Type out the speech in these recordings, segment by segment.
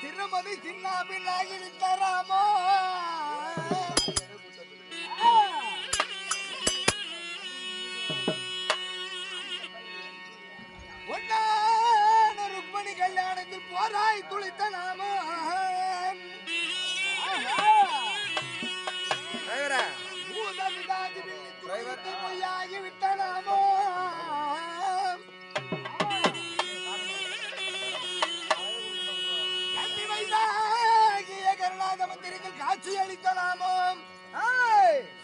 திருமதி சின்னாபின்னாகி விட்டாராமோ ஒன்னான ருக்மணி கல்யாணத்தில் போராய் துளித்த நாமோ பொய்யாகி விட்ட நாமோ காட்சி அளிக்கலாமோ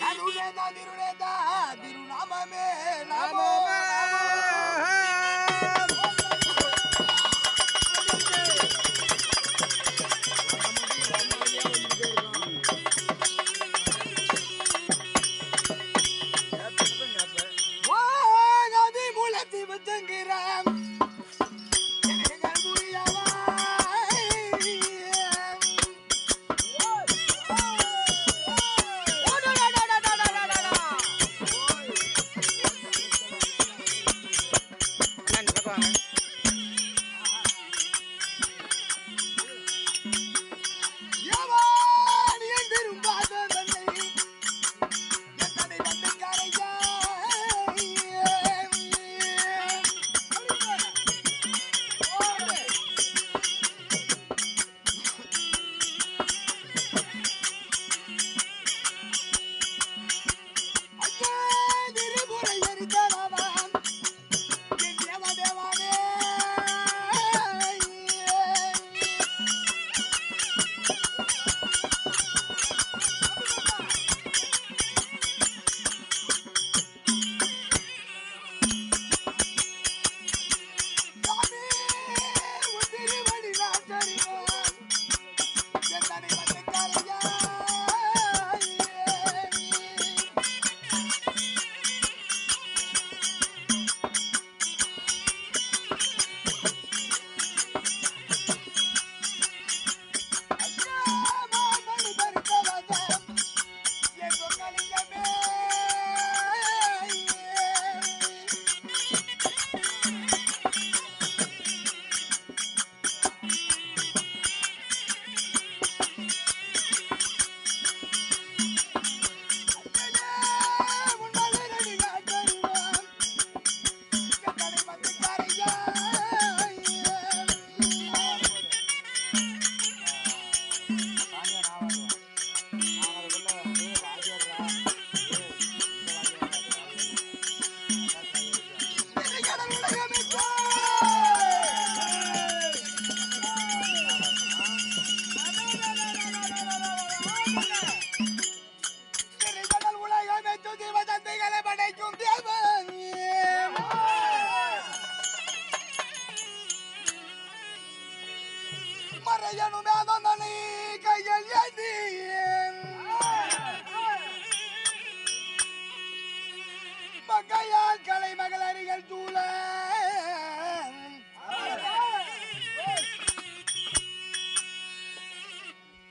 கருணேதா திருநேதா திருநாமமே நாமோ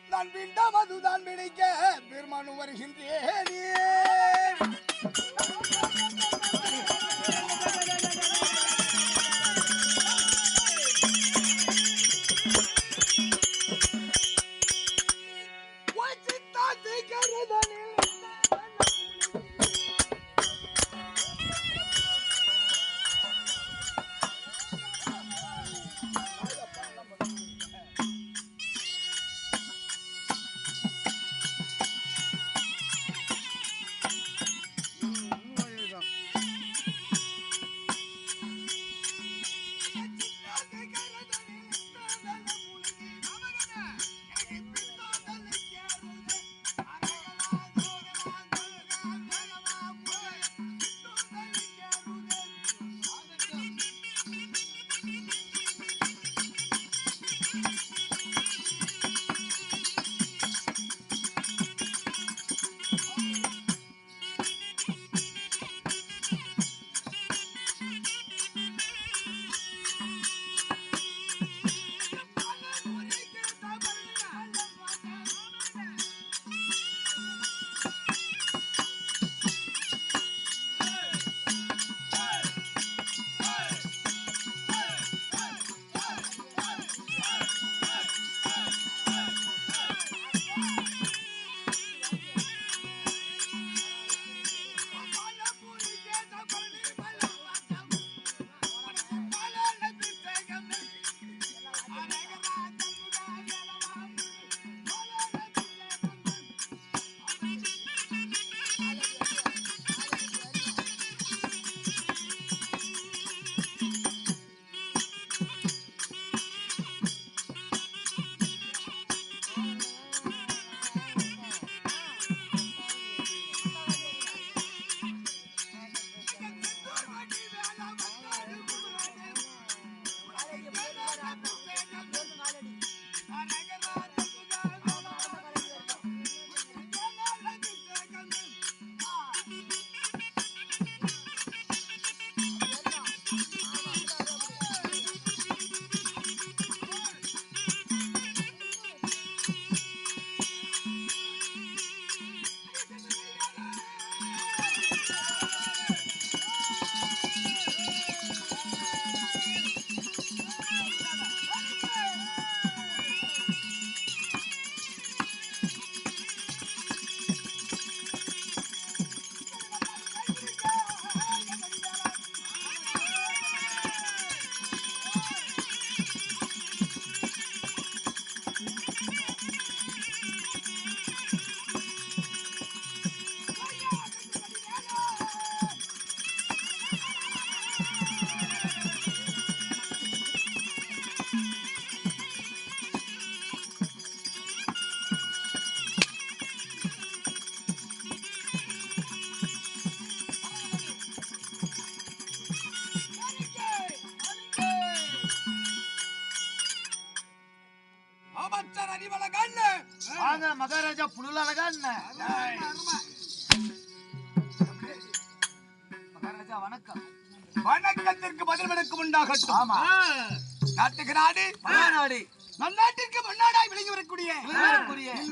நான் விண்ட மதுதான் பிடிக்க பெருமானு வருகின்றேன் மகாராஜா புலுல அழகா என்ன? மகாராஜா வணக்கம். வணக்கத்திற்கு பதில் வணக்கம் உண்டாகட்டும். ஆமா, நாட்டுக்கு நாடு நாடு நம் நாட்டிற்கு முன்னாடாய் விளங்கி வரக்கூடிய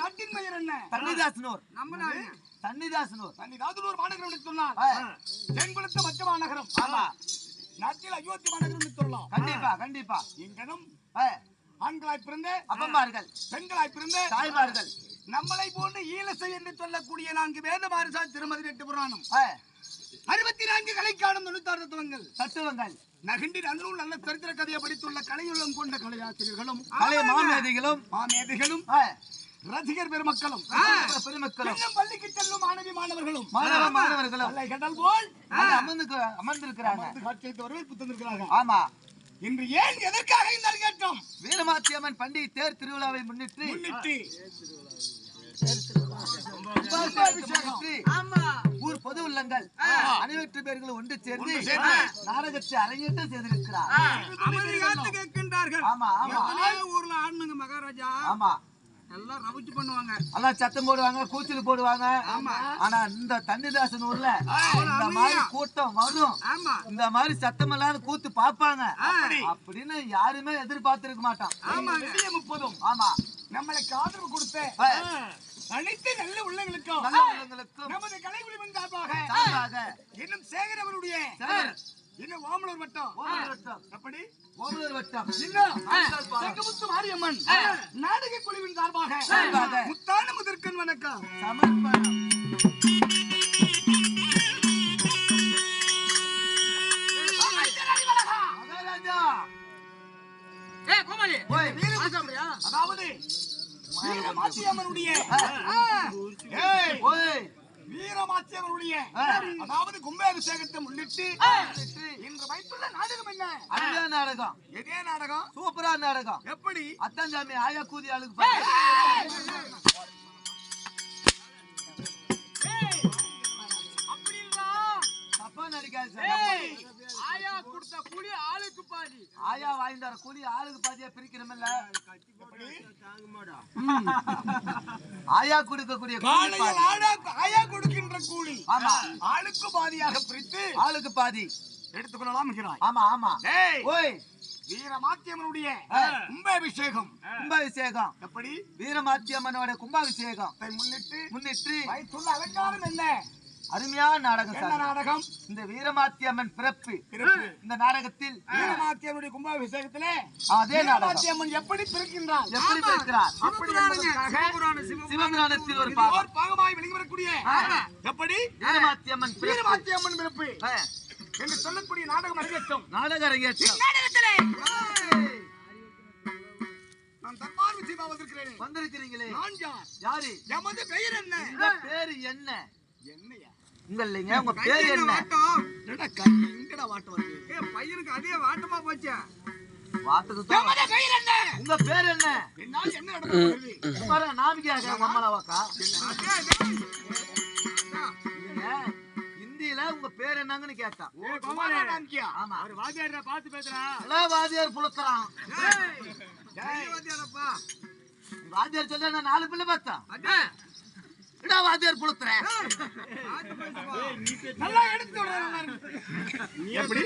நாட்டின் பெயர் என்ன? தன்னிதாசனூர். நம்ம நாடு தன்னிதாசனூர். தன்னிதாசனூர் மாநகரம் என்று சொன்னால் தென்குளத்து மற்ற மாநகரம். ஆமா, நாட்டில் அயோத்தி மாநகரம் என்று சொல்லலாம். கண்டிப்பா கண்டிப்பா. இங்கனும் ஆண்களாய் பிறந்த அப்பன்மார்கள், பெண்களாய் பிறந்த தாய்மார்கள், நம்மளை போன்று ஈழசை என்று சொல்லக்கூடிய 4 வேத பாரசா திருமதி 8 புராணம் 64 கலை காணும் 96 தத்துவங்கள் தத்துவங்கள் நகிண்டி நல்லூர் நல்ல சரித்திர கதையை படித்துள்ள கலையுள்ளம் கொண்ட கலையாசிரியர்களும் கலை மாமேதைகளும் ரசிகர் பெருமக்களும் பள்ளிக்கு செல்லும் மாணவர்களும் கடல் போல் அமர்ந்திருக்கிறாங்க. வரவேற்பு தந்திருக்கிறார்கள். ஆமா, இன்று ஏன் எதற்காக இந்த கேட்டோம்? வீரமாச்சியம்மன் பண்டிகை தேர் திருவிழாவை முன்னிட்டு ஊர் பொது உள்ளங்கள் அனைவற்று பேர்களும் ஒன்று சேர்ந்து நாடகத்தை அரங்கேற்றம் செய்திருக்கிறார். ஆமா ஆமா, ஊர்ல ஆடுங்க மகாராஜா. ஆமா, எல்லாம் ரவுச்சு பண்ணுவாங்க, எல்லாம் சத்தம் போடுவாங்க, கூச்சல் போடுவாங்க. ஆனா இந்த தன்னிதாசன் ஊர்ல இந்த மாதிரி கூட்டம் வரும், இந்த மாதிரி சத்தம் இல்லாத கூத்து பாப்பாங்க அப்படின்னு யாருமே எதிர்பார்த்திருக்க மாட்டான். ஆமா, நம்மளுக்கு ஆதரவு கொடுத்த அனைத்து நல்ல உள்ளங்களுக்கும் நமது கலைக்குழுவின் சார்பாக இன்னும் சேகர் அவருடைய இன்னும் ஓமலூர் வட்டம் அப்படி ஓமலூர் வட்டம் இன்னும் மாரியம்மன் நாடக குழுவின் சார்பாக முத்தான முதற்கண் வணக்கம் சமர்ப்பணம். அதாவது வீரமாச்சியம்மனுடைய அதாவது கும்பாபிஷேகத்தை முன்னிட்டு இன்று வைத்துள்ள நாடகம் என்ன? அதே நாடகம். எதே நாடகம்? சூப்பரா நாடகம். எப்படி? அத்தஞ்சாமி ஆயா கூதி ஆளுக்கு தப்பா நடிக்காது. ஆயா கொடுத்த கூலி ஆளுக்கு பாதி, ஆயா வாங்கிட்டு வர கூலி ஆளுக்கு பாதியா பிரிக்கணும்ல. ஆயா கொடுக்கக்கூடிய ஆயா கொடுக்கின்ற கூலி ஆமா ஆளுக்கு பாதியாக பிரித்து ஆளுக்கு பாதி எடுத்துக்கொள்ளலாம். ஆமா ஆமா. ஓய், வீரமாத்தியம்மனுடைய கும்பாபிஷேகம் எப்படி? வீரமாத்தியம்மனோட கும்பாபிஷேகம் முன்னிட்டு வைத்துள்ள அலங்காரம் என்ன? அருமையான நாடகம். என்ன நாடகம்? இந்த வீரமாத்தியம்மன் பிறப்பு. இந்த நாடகத்தில் வீரமாத்தியம்மனுடைய கும்பாபிஷேகத்திலே அதே வீரமாத்தியம்மன் எப்படி பிறக்கின்றார், எப்படி பிறக்கிறார் சிவபுராணத்தில் ஒரு பாகமாய் வெளிவரக்கூடிய எப்படி வீரமாத்தியம்மன் பிறப்பு என்று சொல்லக்கூடிய நாடகம் அரங்கேற்றம். நாடக அரங்கேற்றம் நான் தர்மார் விஷயமா வந்திருக்கிறீங்களே. நான் யாரு? எமது பெயர் என்ன? உங்க பேரு என்ன? என்னையா உங்க இல்லைங்க, உங்க பேரு என்ன? எங்கடா வாட்டம் வருது? பையனுக்கு அதே வாட்டமா போச்சு. வாட்டத்துக்கு பெயர் என்ன? உங்க பேர் என்ன? என்னால என்ன நடக்குது? பாரு நாமிக்காக அம்மாலாவாக்கா இந்தியில உங்க பேர் என்னங்கன்னு கேட்டான். ஆமா, அவர் வாத்தியார பார்த்து பேசுறான். எல்லாம் வாத்தியார் புலத்துறான். வாத்தியார் சொல்ல நான் 4 பிள்ளை பார்த்தா வாத்தியார் புலத்துறேன். நல்லா எடுத்து எப்படி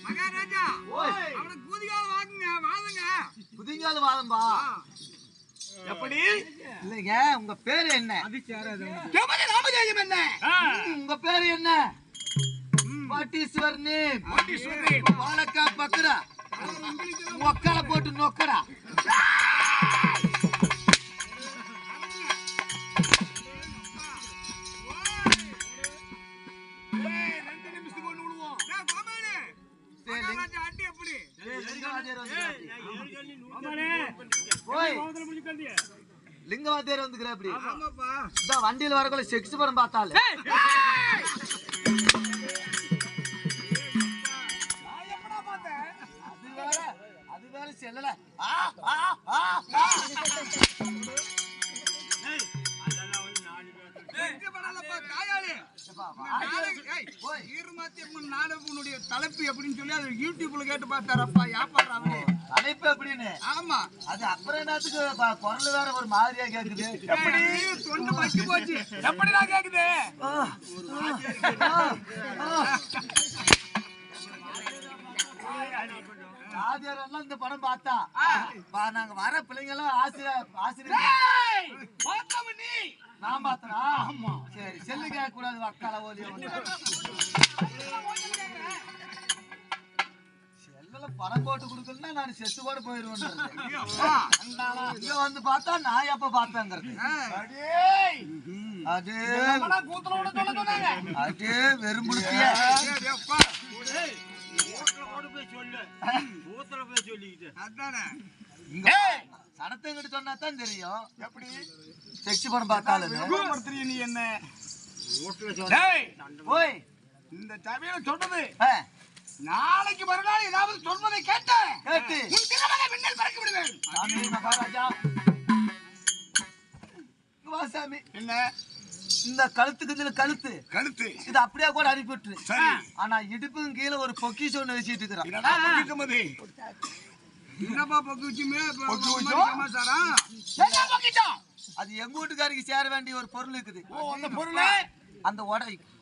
மகாராஜா அவனுக்கு குதிகால் வாங்குங்க குதிகால் வாதம்பா. எப்படி? இல்லைங்க, உங்க பேரு என்ன? நாமதேயம் என்ன? உங்க பேரு என்ன? What is your name? வாழக்கா பக்கரா ஒக்கல போட்டு நொக்கடா. லிங்கவாத்தியார் வந்துக்கிற அப்படி வண்டியில வரக்குள்ள செக்ஸ் படம் பார்த்தாலே அது வேற செல்லல. மாத்தியம்மன் நாடகனுடைய தலைப்பு எப்படின்னு சொல்லி அது யூடியூப்ல கேட்டு பார்த்தாரப்பா. யாப்பாரு அவரு தலைப்பு அப்படின்னு? ஆமா. அது அப்புறம் என்னத்துக்கு குரல் வேற ஒரு மாதிரியா கேக்குது? எப்படி தொண்டு பத்தி போச்சு? எப்படிடா கேக்குது? ஆதியாரெல்லாம் இந்த படம் பார்த்தா நாங்க வர பிள்ளைங்க எல்லாம் ஆசிரியர் நான் பார்த்தனா? சரி, செல்லு கேட்க கூடாது. வக்கால ஓலிய செல்லுல படம் போட்டு கொடுக்கணும்னா நான் செத்து கூட போயிருவேன். இங்க வந்து பார்த்தா நான் எப்ப பார்த்தேங்கிறது அது வெறும்புடுத்திய சடத்தங்கிட்டு சொன்னாதான் தெரியும். எப்படி செக்ஸ் படம் பார்த்தாலும் நீ என்ன இந்த சபையில சொன்னது நாளைக்கு மறுநாள் ஏதாவது சொல்வதை கேட்டு மின்னல் பறக்க விடுவேன். சாமி என்ன இந்த கழுத்துக்கு கழுத்து கழுத்து இது அப்படியே கூட அனுப்பிவிட்டு. ஆனா இடுப்பும் கீழே ஒரு பொக்கிஷம் ஒண்ணு வச்சுட்டு இருக்கிறான். என்னப்பா பொக்கிஷமே? அது எங்க வீட்டுக்காருக்கு சேர வேண்டிய ஒரு பொருள் இருக்குது. அந்த பொருள் அந்த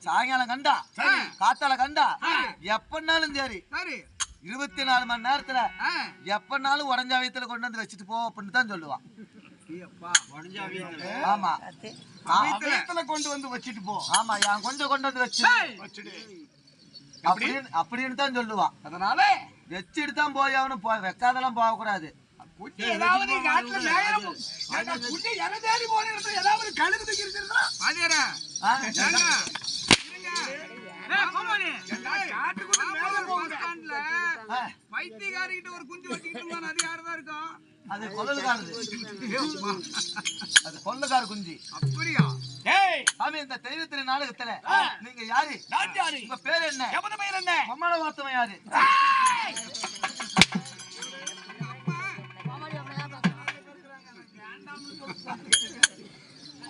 சாயங்காலம் கண்டா காத்தால கண்டா எப்பனாலும் சரி 24 மணி நேரத்துல எப்பனாலும் உடஞ்ச வயத்துல கொண்டு வந்து வச்சுட்டு போ அப்படின்னு தான் சொல்லுவான். ஆமா, கொண்டு வந்து வச்சுட்டு போ. ஆமா, என் கொஞ்சம் கொண்டு வந்து வச்சு அப்படின்னு தான் சொல்லுவான். அதனால வச்சுட்டு தான் போய் அவனு வைக்காதெல்லாம் போக கூடாது. வைத்தியக்காரிகிட்ட ஒரு குஞ்சு வச்சுக்கிட்டு அது யாருதான் இருக்கும்? அது கொள்ளக்காரது. அது கொள்ளக்கார குஞ்சு. அப்படியா? சாமி, இந்த தெய்வத்தின் நாடகத்துல நீங்க யாரு? உங்க பேர் என்ன? பேர் என்ன? அம்மாவை வார்த்தவன் யாரு?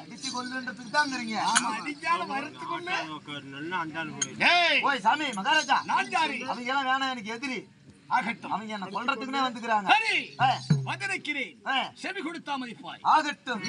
அடிச்சு கொல்லுன்றதுக்கு தான் இருங்க. ஓய் சாமி மகாராஜா, அவங்க எல்லாம் வேணாம், எனக்கு எதிரி. அவங்க என்ன கொல்றதுக்குன்னே வந்துக்கிறாங்க. செவி கொடுத்தா மதிப்பாய். ஆகட்டும்.